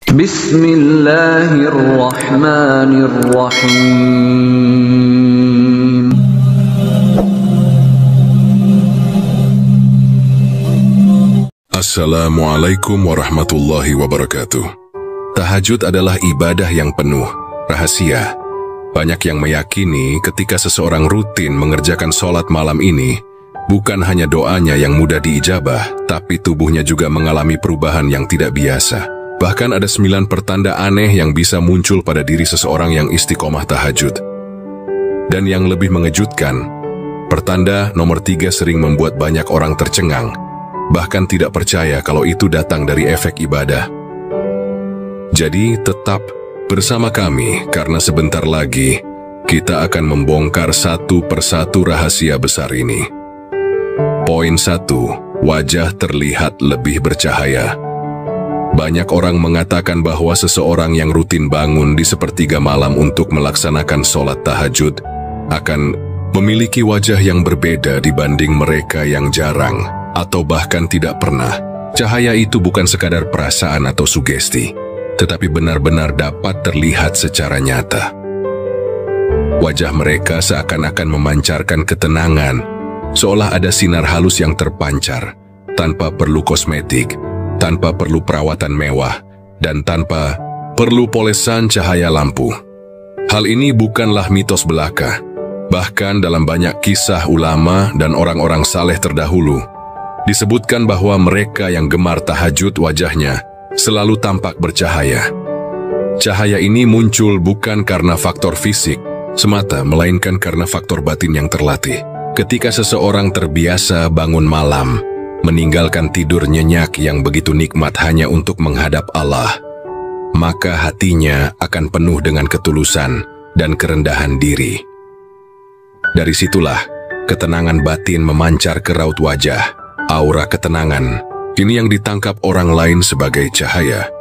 Bismillahirrahmanirrahim. Assalamualaikum warahmatullahi wabarakatuh. Tahajud adalah ibadah yang penuh rahasia. Banyak yang meyakini ketika seseorang rutin mengerjakan sholat malam ini, bukan hanya doanya yang mudah diijabah, tapi tubuhnya juga mengalami perubahan yang tidak biasa. Bahkan ada 9 pertanda aneh yang bisa muncul pada diri seseorang yang istiqomah tahajud. Dan yang lebih mengejutkan, pertanda nomor 3 sering membuat banyak orang tercengang, bahkan tidak percaya kalau itu datang dari efek ibadah. Jadi tetap bersama kami karena sebentar lagi kita akan membongkar satu persatu rahasia besar ini. Poin 1, wajah terlihat lebih bercahaya. Banyak orang mengatakan bahwa seseorang yang rutin bangun di sepertiga malam untuk melaksanakan sholat tahajud akan memiliki wajah yang berbeda dibanding mereka yang jarang atau bahkan tidak pernah. Cahaya itu bukan sekadar perasaan atau sugesti, tetapi benar-benar dapat terlihat secara nyata. Wajah mereka seakan-akan memancarkan ketenangan, seolah ada sinar halus yang terpancar, tanpa perlu kosmetik, tanpa perlu perawatan mewah, dan tanpa perlu polesan cahaya lampu. Hal ini bukanlah mitos belaka. Bahkan dalam banyak kisah ulama dan orang-orang saleh terdahulu, disebutkan bahwa mereka yang gemar tahajud wajahnya selalu tampak bercahaya. Cahaya ini muncul bukan karena faktor fisik semata, melainkan karena faktor batin yang terlatih. Ketika seseorang terbiasa bangun malam, meninggalkan tidur nyenyak yang begitu nikmat hanya untuk menghadap Allah, maka hatinya akan penuh dengan ketulusan dan kerendahan diri. Dari situlah ketenangan batin memancar ke raut wajah. Aura ketenangan ini yang ditangkap orang lain sebagai cahaya.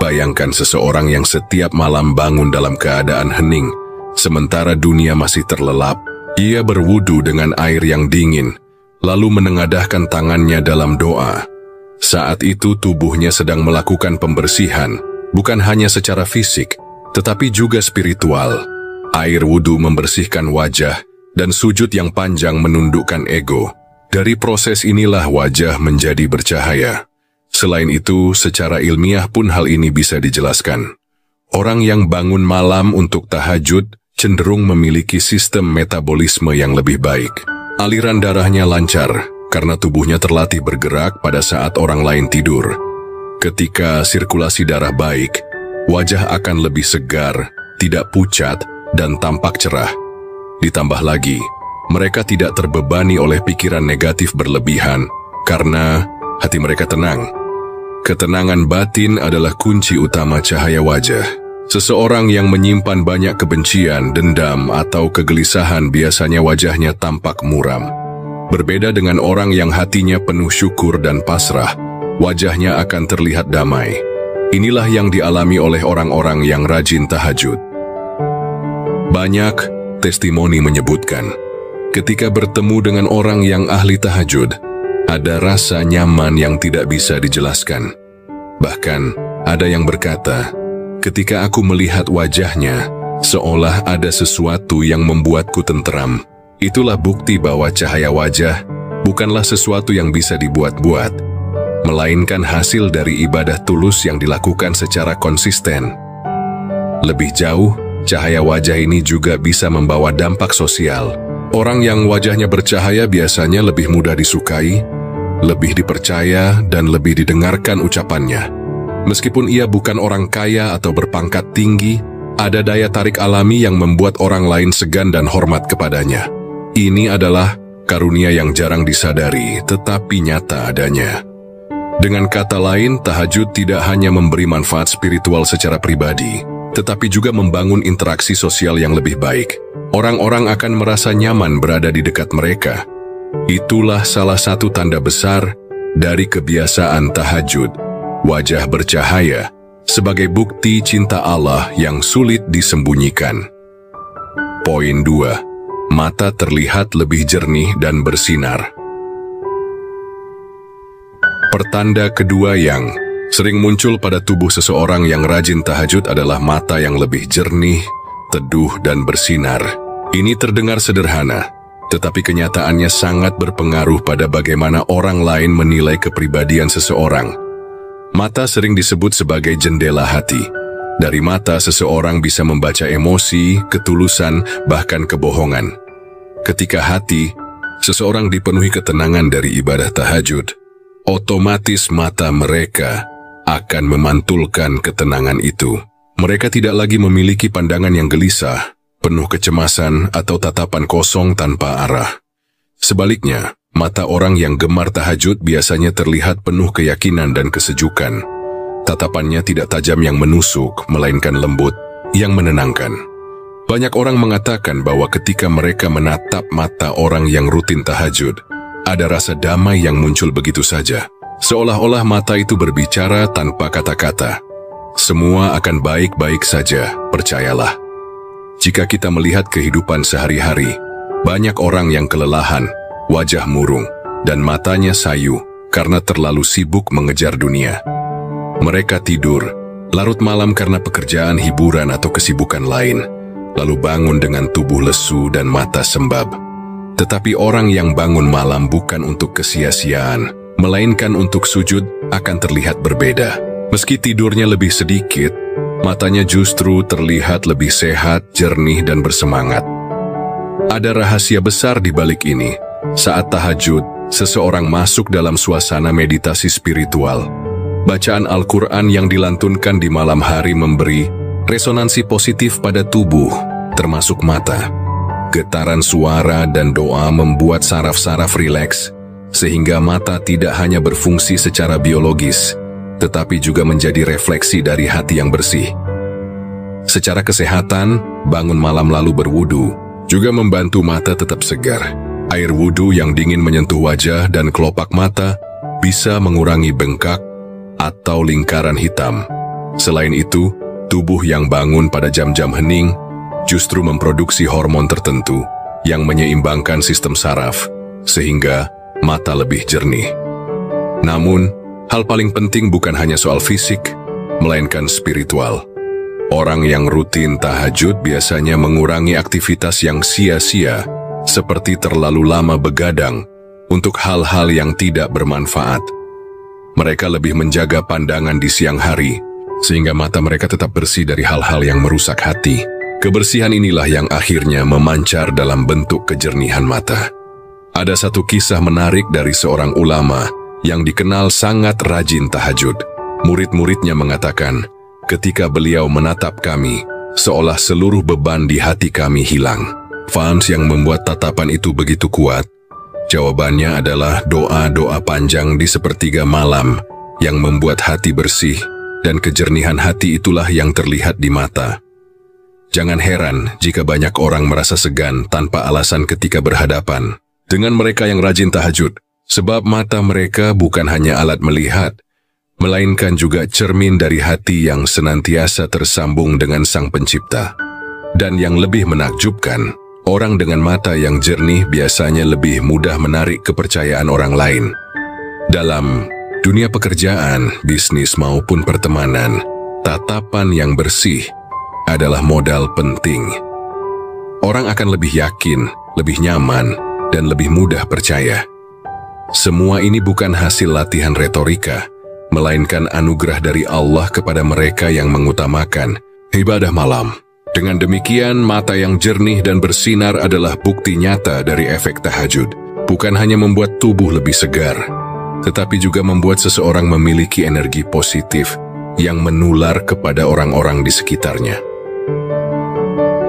Bayangkan seseorang yang setiap malam bangun dalam keadaan hening, sementara dunia masih terlelap. Ia berwudu dengan air yang dingin, lalu menengadahkan tangannya dalam doa. Saat itu tubuhnya sedang melakukan pembersihan, bukan hanya secara fisik, tetapi juga spiritual. Air wudu membersihkan wajah, dan sujud yang panjang menundukkan ego. Dari proses inilah wajah menjadi bercahaya. Selain itu, secara ilmiah pun hal ini bisa dijelaskan. Orang yang bangun malam untuk tahajud cenderung memiliki sistem metabolisme yang lebih baik. Aliran darahnya lancar karena tubuhnya terlatih bergerak pada saat orang lain tidur. Ketika sirkulasi darah baik, wajah akan lebih segar, tidak pucat, dan tampak cerah. Ditambah lagi, mereka tidak terbebani oleh pikiran negatif berlebihan karena hati mereka tenang. Ketenangan batin adalah kunci utama cahaya wajah. Seseorang yang menyimpan banyak kebencian, dendam, atau kegelisahan biasanya wajahnya tampak muram. Berbeda dengan orang yang hatinya penuh syukur dan pasrah, wajahnya akan terlihat damai. Inilah yang dialami oleh orang-orang yang rajin tahajud. Banyak testimoni menyebutkan, ketika bertemu dengan orang yang ahli tahajud, ada rasa nyaman yang tidak bisa dijelaskan. Bahkan, ada yang berkata, ketika aku melihat wajahnya, seolah ada sesuatu yang membuatku tenteram. Itulah bukti bahwa cahaya wajah bukanlah sesuatu yang bisa dibuat-buat, melainkan hasil dari ibadah tulus yang dilakukan secara konsisten. Lebih jauh, cahaya wajah ini juga bisa membawa dampak sosial. Orang yang wajahnya bercahaya biasanya lebih mudah disukai, lebih dipercaya, dan lebih didengarkan ucapannya. Meskipun ia bukan orang kaya atau berpangkat tinggi, ada daya tarik alami yang membuat orang lain segan dan hormat kepadanya. Ini adalah karunia yang jarang disadari, tetapi nyata adanya. Dengan kata lain, tahajud tidak hanya memberi manfaat spiritual secara pribadi, tetapi juga membangun interaksi sosial yang lebih baik. Orang-orang akan merasa nyaman berada di dekat mereka. Itulah salah satu tanda besar dari kebiasaan tahajud. Wajah bercahaya sebagai bukti cinta Allah yang sulit disembunyikan. Poin 2. Mata terlihat lebih jernih dan bersinar. Pertanda kedua yang Sering muncul pada tubuh seseorang yang rajin tahajud adalah mata yang lebih jernih, teduh, dan bersinar. Ini terdengar sederhana, tetapi kenyataannya sangat berpengaruh pada bagaimana orang lain menilai kepribadian seseorang. Mata sering disebut sebagai jendela hati. Dari mata seseorang bisa membaca emosi, ketulusan, bahkan kebohongan. Ketika hati seseorang dipenuhi ketenangan dari ibadah tahajud, otomatis mata mereka akan memantulkan ketenangan itu. Mereka tidak lagi memiliki pandangan yang gelisah, penuh kecemasan, atau tatapan kosong tanpa arah. Sebaliknya, mata orang yang gemar tahajud biasanya terlihat penuh keyakinan dan kesejukan. Tatapannya tidak tajam yang menusuk, melainkan lembut, yang menenangkan. Banyak orang mengatakan bahwa ketika mereka menatap mata orang yang rutin tahajud, ada rasa damai yang muncul begitu saja. Seolah-olah mata itu berbicara tanpa kata-kata. Semua akan baik-baik saja, percayalah. Jika kita melihat kehidupan sehari-hari, banyak orang yang kelelahan, wajah murung, dan matanya sayu karena terlalu sibuk mengejar dunia. Mereka tidur, larut malam karena pekerjaan, hiburan, atau kesibukan lain, lalu bangun dengan tubuh lesu dan mata sembab. Tetapi orang yang bangun malam bukan untuk kesia-siaan, melainkan untuk sujud, akan terlihat berbeda. Meski tidurnya lebih sedikit, matanya justru terlihat lebih sehat, jernih, dan bersemangat. Ada rahasia besar di balik ini. Saat tahajud, seseorang masuk dalam suasana meditasi spiritual. Bacaan Al-Quran yang dilantunkan di malam hari memberi resonansi positif pada tubuh, termasuk mata. Getaran suara dan doa membuat saraf-saraf rileks, sehingga mata tidak hanya berfungsi secara biologis, tetapi juga menjadi refleksi dari hati yang bersih. Secara kesehatan, bangun malam lalu berwudu juga membantu mata tetap segar. Air wudu yang dingin menyentuh wajah dan kelopak mata bisa mengurangi bengkak atau lingkaran hitam. Selain itu, tubuh yang bangun pada jam-jam hening justru memproduksi hormon tertentu yang menyeimbangkan sistem saraf, sehingga mata lebih jernih. Namun, hal paling penting bukan hanya soal fisik, melainkan spiritual. Orang yang rutin tahajud biasanya mengurangi aktivitas yang sia-sia, seperti terlalu lama begadang untuk hal-hal yang tidak bermanfaat. Mereka lebih menjaga pandangan di siang hari, sehingga mata mereka tetap bersih dari hal-hal yang merusak hati. Kebersihan inilah yang akhirnya memancar dalam bentuk kejernihan mata. Ada satu kisah menarik dari seorang ulama yang dikenal sangat rajin tahajud. Murid-muridnya mengatakan, ketika beliau menatap kami, seolah seluruh beban di hati kami hilang. Fans yang membuat tatapan itu begitu kuat? Jawabannya adalah doa-doa panjang di sepertiga malam yang membuat hati bersih, dan kejernihan hati itulah yang terlihat di mata. Jangan heran jika banyak orang merasa segan tanpa alasan ketika berhadapan dengan mereka yang rajin tahajud, sebab mata mereka bukan hanya alat melihat, melainkan juga cermin dari hati yang senantiasa tersambung dengan Sang Pencipta. Dan yang lebih menakjubkan, orang dengan mata yang jernih biasanya lebih mudah menarik kepercayaan orang lain. Dalam dunia pekerjaan, bisnis maupun pertemanan, tatapan yang bersih adalah modal penting. Orang akan lebih yakin, lebih nyaman, dan lebih mudah percaya. Semua ini bukan hasil latihan retorika, melainkan anugerah dari Allah kepada mereka yang mengutamakan ibadah malam. Dengan demikian, mata yang jernih dan bersinar adalah bukti nyata dari efek tahajud. Bukan hanya membuat tubuh lebih segar, tetapi juga membuat seseorang memiliki energi positif yang menular kepada orang-orang di sekitarnya.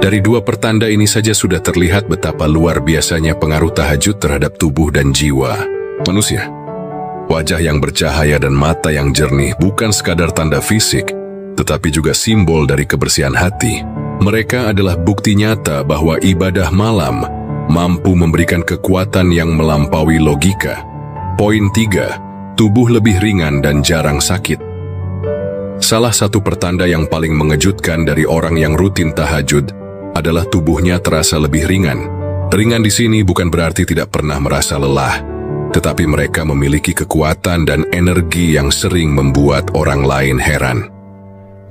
Dari dua pertanda ini saja sudah terlihat betapa luar biasanya pengaruh tahajud terhadap tubuh dan jiwa manusia. Wajah yang bercahaya dan mata yang jernih bukan sekadar tanda fisik, tetapi juga simbol dari kebersihan hati. Mereka adalah bukti nyata bahwa ibadah malam mampu memberikan kekuatan yang melampaui logika. Poin 3, tubuh lebih ringan dan jarang sakit. Salah satu pertanda yang paling mengejutkan dari orang yang rutin tahajud adalah tubuhnya terasa lebih ringan. Ringan di sini bukan berarti tidak pernah merasa lelah, tetapi mereka memiliki kekuatan dan energi yang sering membuat orang lain heran.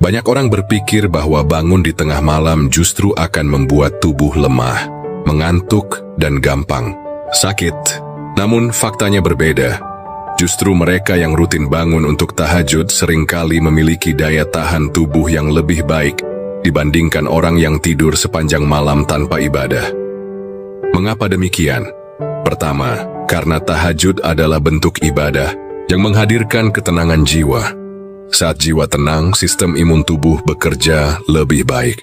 Banyak orang berpikir bahwa bangun di tengah malam justru akan membuat tubuh lemah, mengantuk, dan gampang sakit. Namun faktanya berbeda. Justru mereka yang rutin bangun untuk tahajud seringkali memiliki daya tahan tubuh yang lebih baik dibandingkan orang yang tidur sepanjang malam tanpa ibadah. Mengapa demikian? Pertama, karena tahajud adalah bentuk ibadah yang menghadirkan ketenangan jiwa. Saat jiwa tenang, sistem imun tubuh bekerja lebih baik.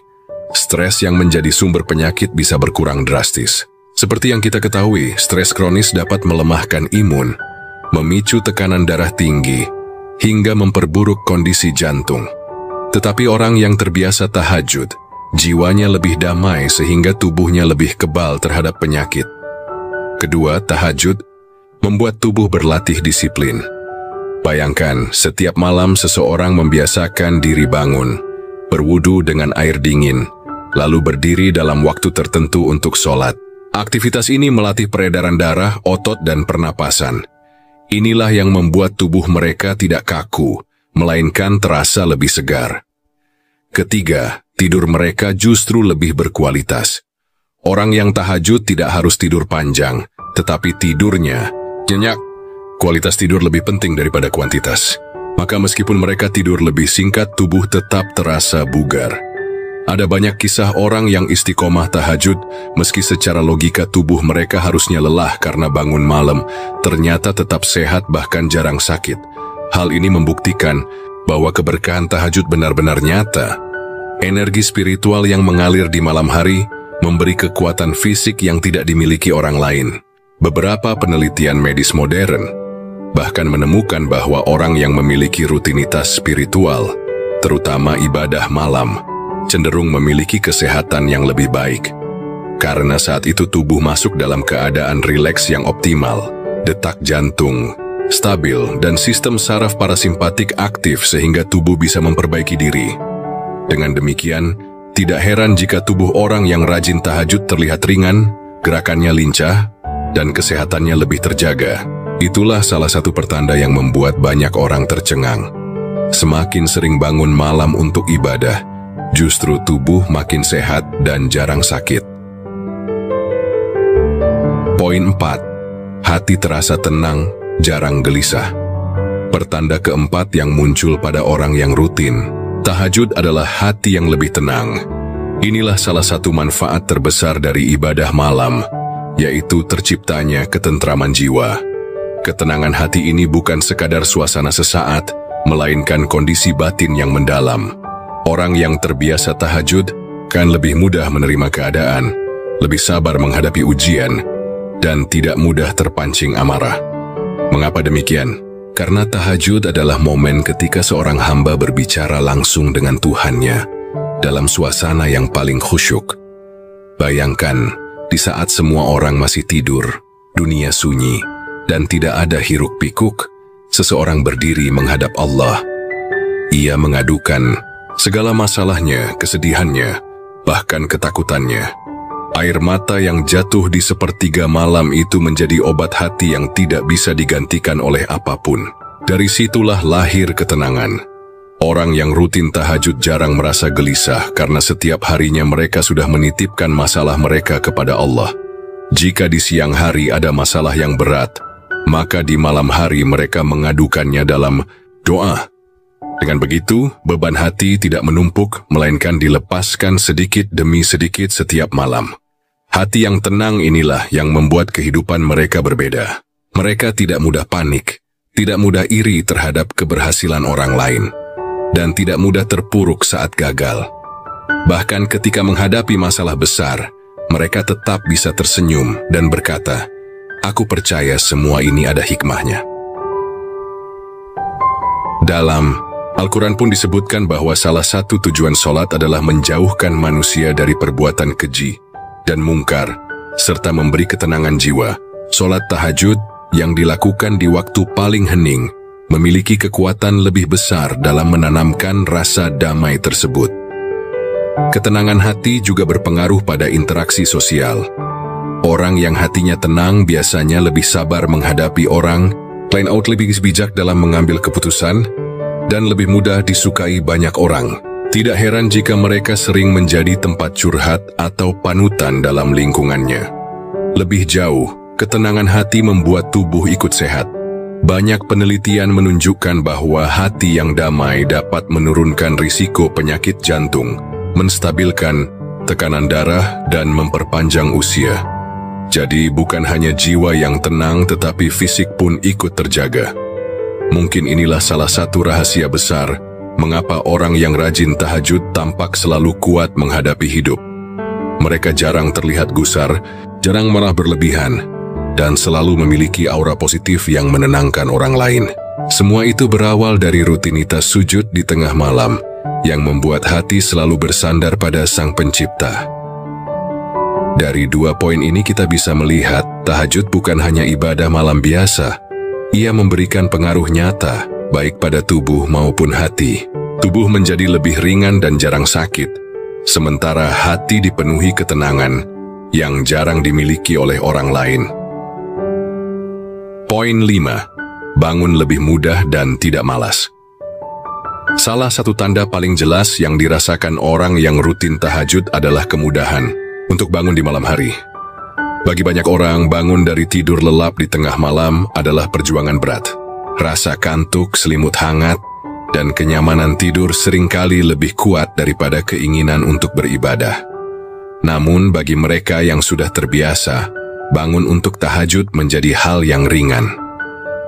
Stres yang menjadi sumber penyakit bisa berkurang drastis. Seperti yang kita ketahui, stres kronis dapat melemahkan imun, memicu tekanan darah tinggi, hingga memperburuk kondisi jantung. Tetapi orang yang terbiasa tahajud, jiwanya lebih damai sehingga tubuhnya lebih kebal terhadap penyakit. Kedua, tahajud membuat tubuh berlatih disiplin. Bayangkan, setiap malam seseorang membiasakan diri bangun, berwudu dengan air dingin, lalu berdiri dalam waktu tertentu untuk sholat. Aktivitas ini melatih peredaran darah, otot, dan pernapasan. Inilah yang membuat tubuh mereka tidak kaku, melainkan terasa lebih segar. Ketiga, tidur mereka justru lebih berkualitas. Orang yang tahajud tidak harus tidur panjang, tetapi tidurnya nyenyak. Kualitas tidur lebih penting daripada kuantitas. Maka meskipun mereka tidur lebih singkat, tubuh tetap terasa bugar. Ada banyak kisah orang yang istiqomah tahajud, meski secara logika tubuh mereka harusnya lelah karena bangun malam, ternyata tetap sehat bahkan jarang sakit. Hal ini membuktikan bahwa keberkahan tahajud benar-benar nyata. Energi spiritual yang mengalir di malam hari memberi kekuatan fisik yang tidak dimiliki orang lain. Beberapa penelitian medis modern bahkan menemukan bahwa orang yang memiliki rutinitas spiritual, terutama ibadah malam, cenderung memiliki kesehatan yang lebih baik. Karena saat itu tubuh masuk dalam keadaan rileks yang optimal, detak jantung stabil, dan sistem saraf parasimpatik aktif sehingga tubuh bisa memperbaiki diri. Dengan demikian, tidak heran jika tubuh orang yang rajin tahajud terlihat ringan, gerakannya lincah, dan kesehatannya lebih terjaga. Itulah salah satu pertanda yang membuat banyak orang tercengang. Semakin sering bangun malam untuk ibadah, justru tubuh makin sehat dan jarang sakit. Poin 4. Hati terasa tenang, jarang gelisah. Pertanda keempat yang muncul pada orang yang rutin tahajud adalah hati yang lebih tenang. Inilah salah satu manfaat terbesar dari ibadah malam, yaitu terciptanya ketentraman jiwa. Ketenangan hati ini bukan sekadar suasana sesaat, melainkan kondisi batin yang mendalam. Orang yang terbiasa tahajud kan lebih mudah menerima keadaan, lebih sabar menghadapi ujian, dan tidak mudah terpancing amarah. Mengapa demikian? Karena tahajud adalah momen ketika seorang hamba berbicara langsung dengan Tuhannya dalam suasana yang paling khusyuk. Bayangkan, di saat semua orang masih tidur, dunia sunyi, dan tidak ada hiruk-pikuk, seseorang berdiri menghadap Allah. Ia mengadukan segala masalahnya, kesedihannya, bahkan ketakutannya. Air mata yang jatuh di sepertiga malam itu menjadi obat hati yang tidak bisa digantikan oleh apapun. Dari situlah lahir ketenangan. Orang yang rutin tahajud jarang merasa gelisah karena setiap harinya mereka sudah menitipkan masalah mereka kepada Allah. Jika di siang hari ada masalah yang berat, maka di malam hari mereka mengadukannya dalam doa. Dengan begitu, beban hati tidak menumpuk, melainkan dilepaskan sedikit demi sedikit setiap malam. Hati yang tenang inilah yang membuat kehidupan mereka berbeda. Mereka tidak mudah panik, tidak mudah iri terhadap keberhasilan orang lain, dan tidak mudah terpuruk saat gagal. Bahkan ketika menghadapi masalah besar, mereka tetap bisa tersenyum dan berkata, "Aku percaya semua ini ada hikmahnya." Dalam Al-Quran pun disebutkan bahwa salah satu tujuan sholat adalah menjauhkan manusia dari perbuatan keji dan mungkar, serta memberi ketenangan jiwa. Sholat tahajud yang dilakukan di waktu paling hening memiliki kekuatan lebih besar dalam menanamkan rasa damai tersebut. Ketenangan hati juga berpengaruh pada interaksi sosial. Orang yang hatinya tenang biasanya lebih sabar menghadapi orang, lain out lebih bijak dalam mengambil keputusan, dan lebih mudah disukai banyak orang. Tidak heran jika mereka sering menjadi tempat curhat atau panutan dalam lingkungannya. Lebih jauh, ketenangan hati membuat tubuh ikut sehat. Banyak penelitian menunjukkan bahwa hati yang damai dapat menurunkan risiko penyakit jantung, menstabilkan tekanan darah, dan memperpanjang usia. Jadi bukan hanya jiwa yang tenang tetapi fisik pun ikut terjaga. Mungkin inilah salah satu rahasia besar mengapa orang yang rajin tahajud tampak selalu kuat menghadapi hidup. Mereka jarang terlihat gusar, jarang marah berlebihan, dan selalu memiliki aura positif yang menenangkan orang lain. Semua itu berawal dari rutinitas sujud di tengah malam yang membuat hati selalu bersandar pada Sang Pencipta. Dari 2 poin ini kita bisa melihat tahajud bukan hanya ibadah malam biasa. Ia memberikan pengaruh nyata baik pada tubuh maupun hati. Tubuh menjadi lebih ringan dan jarang sakit, sementara hati dipenuhi ketenangan yang jarang dimiliki oleh orang lain. Poin 5. Bangun lebih mudah dan tidak malas. Salah satu tanda paling jelas yang dirasakan orang yang rutin tahajud adalah kemudahan untuk bangun di malam hari. Bagi banyak orang, bangun dari tidur lelap di tengah malam adalah perjuangan berat. Rasa kantuk, selimut hangat, dan kenyamanan tidur seringkali lebih kuat daripada keinginan untuk beribadah. Namun bagi mereka yang sudah terbiasa, bangun untuk tahajud menjadi hal yang ringan.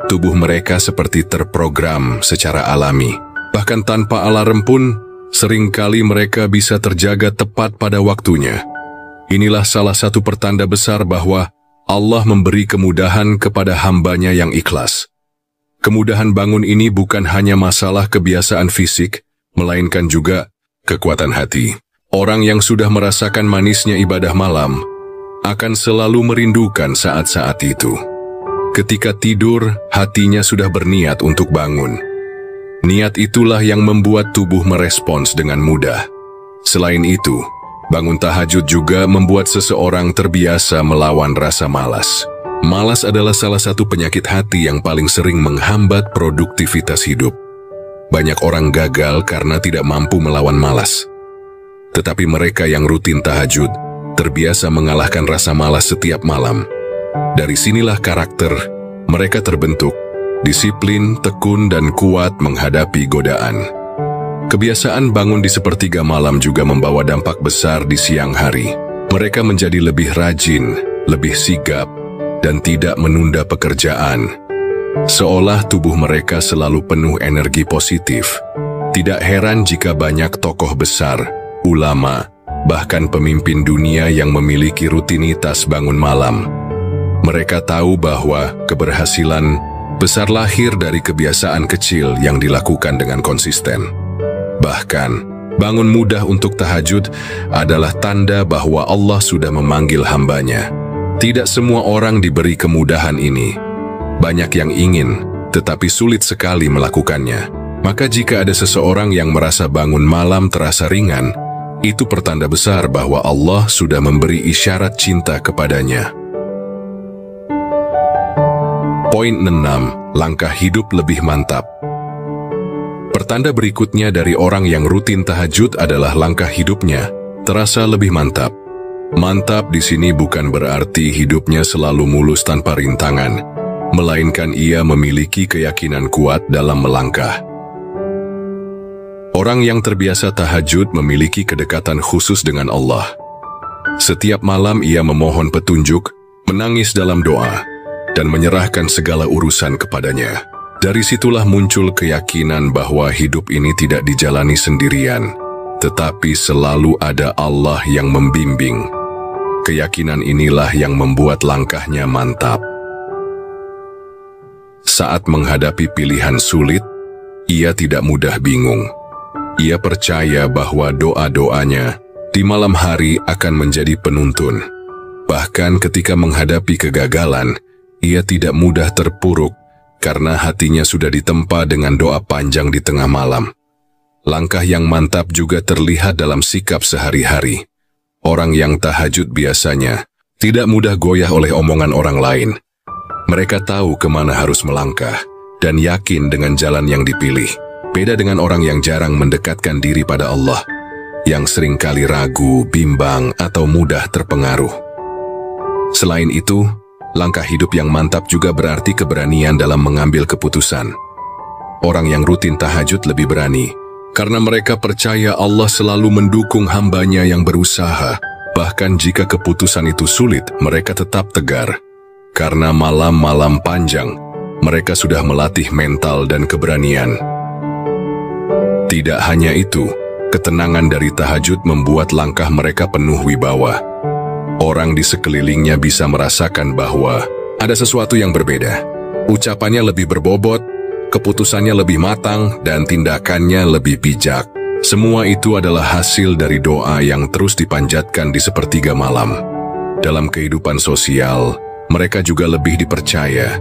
Tubuh mereka seperti terprogram secara alami. Bahkan tanpa alarm pun, seringkali mereka bisa terjaga tepat pada waktunya. Inilah salah satu pertanda besar bahwa Allah memberi kemudahan kepada hambanya yang ikhlas. Kemudahan bangun ini bukan hanya masalah kebiasaan fisik, melainkan juga kekuatan hati. Orang yang sudah merasakan manisnya ibadah malam akan selalu merindukan saat-saat itu. Ketika tidur, hatinya sudah berniat untuk bangun. Niat itulah yang membuat tubuh merespons dengan mudah. Selain itu, bangun tahajud juga membuat seseorang terbiasa melawan rasa malas. Malas adalah salah satu penyakit hati yang paling sering menghambat produktivitas hidup. Banyak orang gagal karena tidak mampu melawan malas. Tetapi mereka yang rutin tahajud terbiasa mengalahkan rasa malas setiap malam. Dari sinilah karakter mereka terbentuk, disiplin, tekun, dan kuat menghadapi godaan. Kebiasaan bangun di sepertiga malam juga membawa dampak besar di siang hari. Mereka menjadi lebih rajin, lebih sigap, dan tidak menunda pekerjaan. Seolah tubuh mereka selalu penuh energi positif. Tidak heran jika banyak tokoh besar, ulama, bahkan pemimpin dunia yang memiliki rutinitas bangun malam. Mereka tahu bahwa keberhasilan besar lahir dari kebiasaan kecil yang dilakukan dengan konsisten. Bahkan, bangun mudah untuk tahajud adalah tanda bahwa Allah sudah memanggil hambanya. Tidak semua orang diberi kemudahan ini. Banyak yang ingin, tetapi sulit sekali melakukannya. Maka jika ada seseorang yang merasa bangun malam terasa ringan, itu pertanda besar bahwa Allah sudah memberi isyarat cinta kepadanya. Poin 6. Langkah hidup lebih mantap. Pertanda berikutnya dari orang yang rutin tahajud adalah langkah hidupnya terasa lebih mantap. Mantap di sini bukan berarti hidupnya selalu mulus tanpa rintangan, melainkan ia memiliki keyakinan kuat dalam melangkah. Orang yang terbiasa tahajud memiliki kedekatan khusus dengan Allah. Setiap malam ia memohon petunjuk, menangis dalam doa, dan menyerahkan segala urusan kepadanya. Dari situlah muncul keyakinan bahwa hidup ini tidak dijalani sendirian, tetapi selalu ada Allah yang membimbing. Keyakinan inilah yang membuat langkahnya mantap. Saat menghadapi pilihan sulit, ia tidak mudah bingung. Ia percaya bahwa doa-doanya di malam hari akan menjadi penuntun. Bahkan ketika menghadapi kegagalan, ia tidak mudah terpuruk karena hatinya sudah ditempa dengan doa panjang di tengah malam. Langkah yang mantap juga terlihat dalam sikap sehari-hari. Orang yang tahajud biasanya tidak mudah goyah oleh omongan orang lain. Mereka tahu kemana harus melangkah dan yakin dengan jalan yang dipilih. Beda dengan orang yang jarang mendekatkan diri pada Allah, yang seringkali ragu, bimbang, atau mudah terpengaruh. Selain itu, langkah hidup yang mantap juga berarti keberanian dalam mengambil keputusan. Orang yang rutin tahajud lebih berani, karena mereka percaya Allah selalu mendukung hambanya yang berusaha. Bahkan jika keputusan itu sulit, mereka tetap tegar. Karena malam-malam panjang, mereka sudah melatih mental dan keberanian. Tidak hanya itu, ketenangan dari tahajud membuat langkah mereka penuh wibawa. Orang di sekelilingnya bisa merasakan bahwa ada sesuatu yang berbeda. Ucapannya lebih berbobot, keputusannya lebih matang, dan tindakannya lebih bijak. Semua itu adalah hasil dari doa yang terus dipanjatkan di sepertiga malam. Dalam kehidupan sosial, mereka juga lebih dipercaya.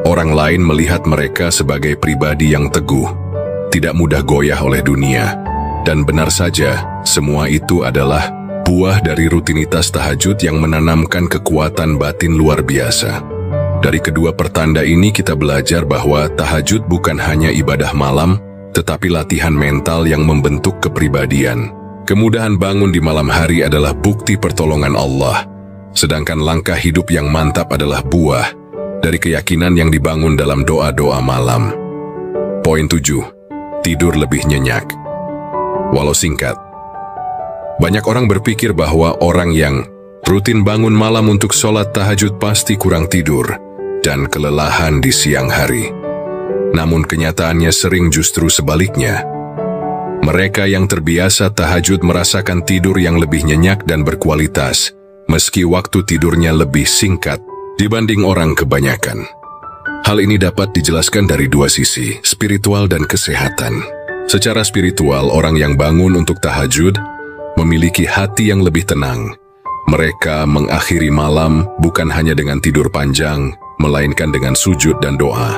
Orang lain melihat mereka sebagai pribadi yang teguh, tidak mudah goyah oleh dunia. Dan benar saja, semua itu adalah buah dari rutinitas tahajud yang menanamkan kekuatan batin luar biasa. Dari kedua pertanda ini kita belajar bahwa tahajud bukan hanya ibadah malam, tetapi latihan mental yang membentuk kepribadian. Kemudahan bangun di malam hari adalah bukti pertolongan Allah, sedangkan langkah hidup yang mantap adalah buah dari keyakinan yang dibangun dalam doa-doa malam. Poin 7. Tidur lebih nyenyak. Walau singkat, banyak orang berpikir bahwa orang yang rutin bangun malam untuk sholat tahajud pasti kurang tidur dan kelelahan di siang hari. Namun kenyataannya sering justru sebaliknya. Mereka yang terbiasa tahajud merasakan tidur yang lebih nyenyak dan berkualitas, meski waktu tidurnya lebih singkat dibanding orang kebanyakan. Hal ini dapat dijelaskan dari dua sisi, spiritual dan kesehatan. Secara spiritual, orang yang bangun untuk tahajud memiliki hati yang lebih tenang. Mereka mengakhiri malam bukan hanya dengan tidur panjang, melainkan dengan sujud dan doa.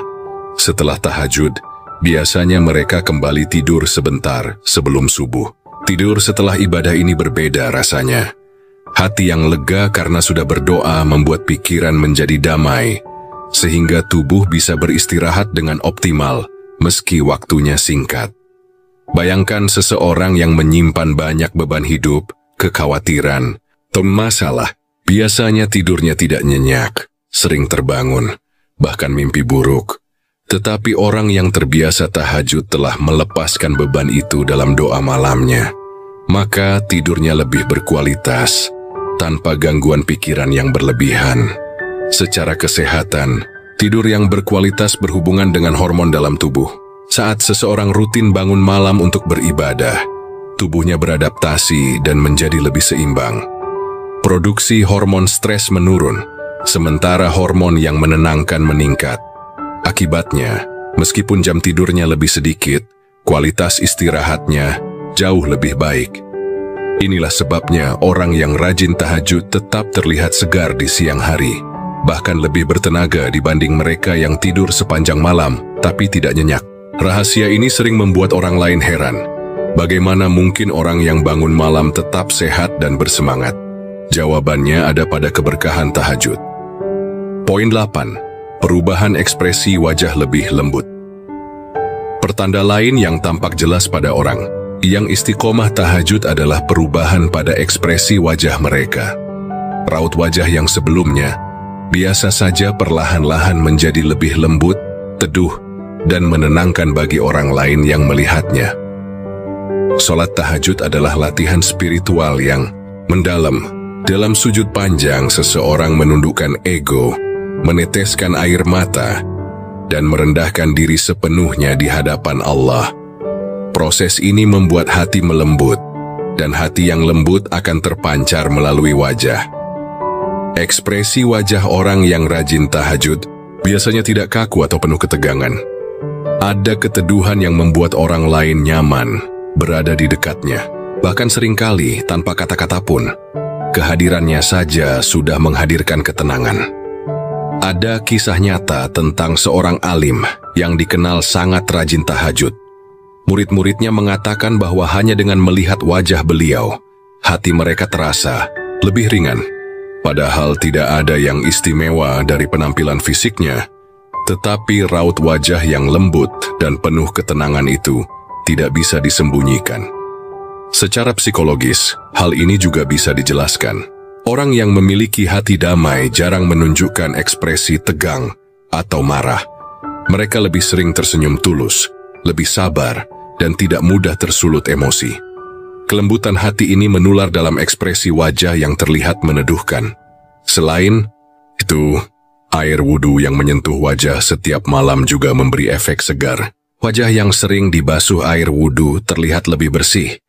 Setelah tahajud, biasanya mereka kembali tidur sebentar sebelum subuh. Tidur setelah ibadah ini berbeda rasanya. Hati yang lega karena sudah berdoa membuat pikiran menjadi damai, sehingga tubuh bisa beristirahat dengan optimal meski waktunya singkat. Bayangkan seseorang yang menyimpan banyak beban hidup, kekhawatiran, atau masalah. Biasanya tidurnya tidak nyenyak, sering terbangun, bahkan mimpi buruk. Tetapi orang yang terbiasa tahajud telah melepaskan beban itu dalam doa malamnya. Maka tidurnya lebih berkualitas, tanpa gangguan pikiran yang berlebihan. Secara kesehatan, tidur yang berkualitas berhubungan dengan hormon dalam tubuh. Saat seseorang rutin bangun malam untuk beribadah, tubuhnya beradaptasi dan menjadi lebih seimbang. Produksi hormon stres menurun, sementara hormon yang menenangkan meningkat. Akibatnya, meskipun jam tidurnya lebih sedikit, kualitas istirahatnya jauh lebih baik. Inilah sebabnya orang yang rajin tahajud tetap terlihat segar di siang hari, bahkan lebih bertenaga dibanding mereka yang tidur sepanjang malam tapi tidak nyenyak. Rahasia ini sering membuat orang lain heran. Bagaimana mungkin orang yang bangun malam tetap sehat dan bersemangat? Jawabannya ada pada keberkahan tahajud. Poin 8. Perubahan ekspresi wajah lebih lembut. Pertanda lain yang tampak jelas pada orang yang istiqomah tahajud adalah perubahan pada ekspresi wajah mereka. Raut wajah yang sebelumnya biasa saja perlahan-lahan menjadi lebih lembut, teduh, dan menenangkan bagi orang lain yang melihatnya. Sholat tahajud adalah latihan spiritual yang mendalam. Dalam sujud panjang, seseorang menundukkan ego, meneteskan air mata, dan merendahkan diri sepenuhnya di hadapan Allah. Proses ini membuat hati melembut, dan hati yang lembut akan terpancar melalui wajah. Ekspresi wajah orang yang rajin tahajud biasanya tidak kaku atau penuh ketegangan. Ada keteduhan yang membuat orang lain nyaman berada di dekatnya, bahkan seringkali tanpa kata-kata pun. Kehadirannya saja sudah menghadirkan ketenangan. Ada kisah nyata tentang seorang alim yang dikenal sangat rajin tahajud. Murid-muridnya mengatakan bahwa hanya dengan melihat wajah beliau, hati mereka terasa lebih ringan. Padahal tidak ada yang istimewa dari penampilan fisiknya, tetapi raut wajah yang lembut dan penuh ketenangan itu tidak bisa disembunyikan. Secara psikologis, hal ini juga bisa dijelaskan. Orang yang memiliki hati damai jarang menunjukkan ekspresi tegang atau marah. Mereka lebih sering tersenyum tulus, lebih sabar, dan tidak mudah tersulut emosi. Kelembutan hati ini menular dalam ekspresi wajah yang terlihat meneduhkan. Selain itu, air wudhu yang menyentuh wajah setiap malam juga memberi efek segar. Wajah yang sering dibasuh air wudhu terlihat lebih bersih,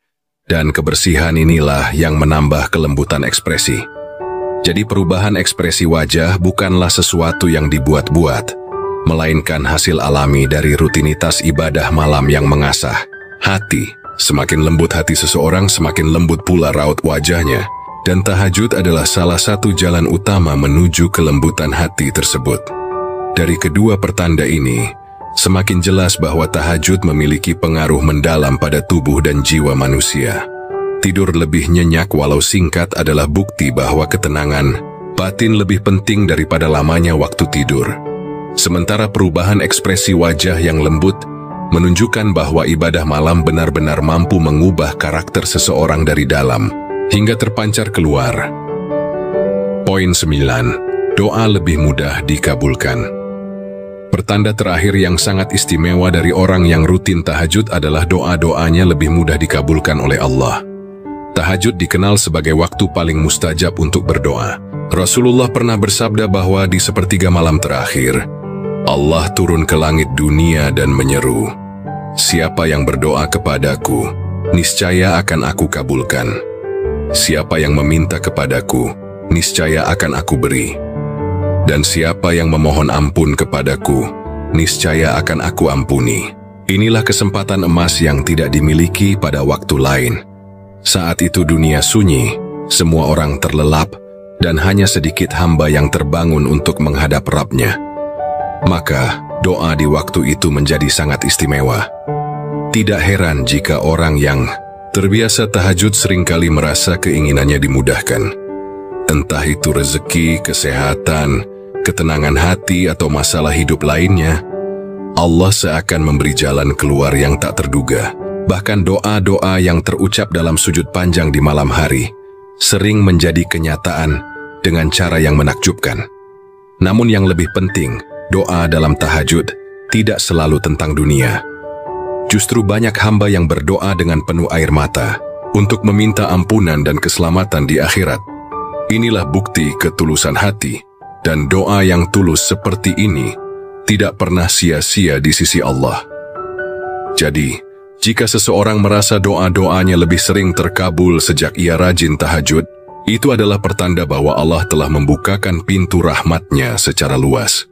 dan kebersihan inilah yang menambah kelembutan ekspresi. Jadi perubahan ekspresi wajah bukanlah sesuatu yang dibuat-buat, melainkan hasil alami dari rutinitas ibadah malam yang mengasah hati. Semakin lembut hati seseorang, semakin lembut pula raut wajahnya. Dan tahajud adalah salah satu jalan utama menuju kelembutan hati tersebut. Dari kedua pertanda ini, semakin jelas bahwa tahajud memiliki pengaruh mendalam pada tubuh dan jiwa manusia. Tidur lebih nyenyak walau singkat adalah bukti bahwa ketenangan batin lebih penting daripada lamanya waktu tidur. Sementara perubahan ekspresi wajah yang lembut menunjukkan bahwa ibadah malam benar-benar mampu mengubah karakter seseorang dari dalam hingga terpancar keluar. Poin 9. Doa lebih mudah dikabulkan. Pertanda terakhir yang sangat istimewa dari orang yang rutin tahajud adalah doa-doanya lebih mudah dikabulkan oleh Allah. Tahajud dikenal sebagai waktu paling mustajab untuk berdoa. Rasulullah pernah bersabda bahwa di sepertiga malam terakhir, Allah turun ke langit dunia dan menyeru, "Siapa yang berdoa kepadaku, niscaya akan aku kabulkan. Siapa yang meminta kepadaku, niscaya akan aku beri. Dan siapa yang memohon ampun kepadaku, niscaya akan aku ampuni." Inilah kesempatan emas yang tidak dimiliki pada waktu lain. Saat itu dunia sunyi, semua orang terlelap, dan hanya sedikit hamba yang terbangun untuk menghadap Rabb-Nya. Maka, doa di waktu itu menjadi sangat istimewa. Tidak heran jika orang yang terbiasa tahajud seringkali merasa keinginannya dimudahkan. Entah itu rezeki, kesehatan, ketenangan hati, atau masalah hidup lainnya, Allah seakan memberi jalan keluar yang tak terduga. Bahkan doa-doa yang terucap dalam sujud panjang di malam hari sering menjadi kenyataan dengan cara yang menakjubkan. Namun yang lebih penting, doa dalam tahajud tidak selalu tentang dunia. Justru banyak hamba yang berdoa dengan penuh air mata untuk meminta ampunan dan keselamatan di akhirat. Inilah bukti ketulusan hati, dan doa yang tulus seperti ini tidak pernah sia-sia di sisi Allah. Jadi, jika seseorang merasa doa-doanya lebih sering terkabul sejak ia rajin tahajud, itu adalah pertanda bahwa Allah telah membukakan pintu rahmat-Nya secara luas.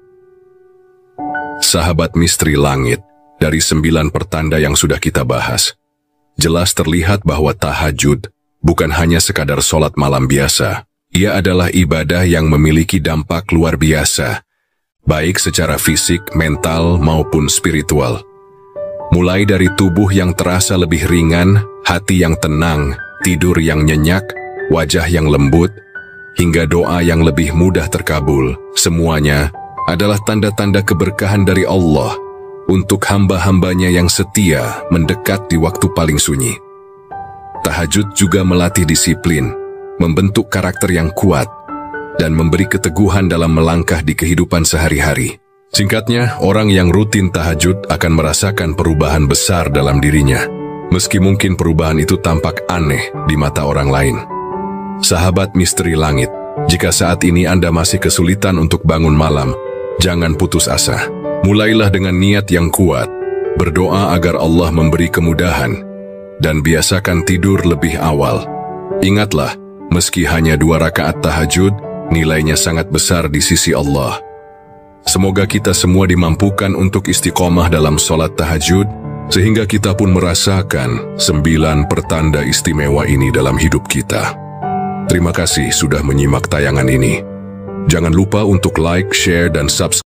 Sahabat misteri langit, dari 9 pertanda yang sudah kita bahas, jelas terlihat bahwa tahajud bukan hanya sekadar sholat malam biasa. Ia adalah ibadah yang memiliki dampak luar biasa, baik secara fisik, mental, maupun spiritual. Mulai dari tubuh yang terasa lebih ringan, hati yang tenang, tidur yang nyenyak, wajah yang lembut, hingga doa yang lebih mudah terkabul, semuanya adalah tanda-tanda keberkahan dari Allah untuk hamba-hambanya yang setia mendekat di waktu paling sunyi. Tahajud juga melatih disiplin, membentuk karakter yang kuat, dan memberi keteguhan dalam melangkah di kehidupan sehari-hari. Singkatnya, orang yang rutin tahajud akan merasakan perubahan besar dalam dirinya, meski mungkin perubahan itu tampak aneh di mata orang lain. Sahabat misteri langit, jika saat ini Anda masih kesulitan untuk bangun malam, jangan putus asa. Mulailah dengan niat yang kuat, berdoa agar Allah memberi kemudahan, dan biasakan tidur lebih awal. Ingatlah, meski hanya 2 rakaat tahajud, nilainya sangat besar di sisi Allah. Semoga kita semua dimampukan untuk istiqomah dalam sholat tahajud, sehingga kita pun merasakan 9 pertanda istimewa ini dalam hidup kita. Terima kasih sudah menyimak tayangan ini. Jangan lupa untuk like, share, dan subscribe.